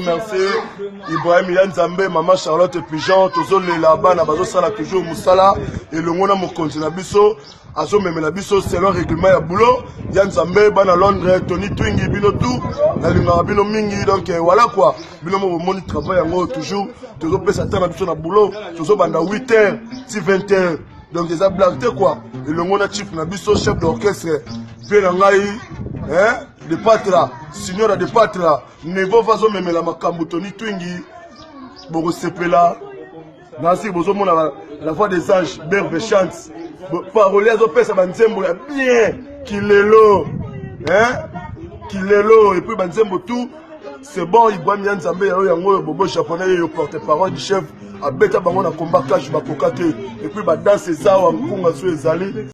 Merci. Ibrahim Yanzambe, Maman Charlotte Pigeon, Tozo là-bas, Nabazo Sala toujours Moussala, et le monde mon continent biso, Azo Memela biso, c'est leur règlement à boulot. Yanzambe, Bana Londres, Tony Twingi, Bino tout, Nalinga Bino Mingi, donc voilà quoi. Bino mon travail en haut toujours, Tozo Pesa Tana biso na boulot, Tozo Banda 8h, 20h. Donc des blagues quoi. Et le monde chief Nabiso, chef d'orchestre, Pérangaï, hein? De patra, signora de patra, Nevo Vazo Memela Makambu Tony Twingi, Bogo Sepela, Nancy Bozo Mona, la voix des anges, Berbe chante, Parolier Zopesa Banzembo, bien, Kilelo, hein? Kilelo, et puis Banzembo tout, c'est bon, Ibrahim Yanzambe, Yango, Bobo japonais, le porte-parole du chef, à Beta Bango na combat cash, Bakokate, et puis Badan César, Mpunga Sou Ezali.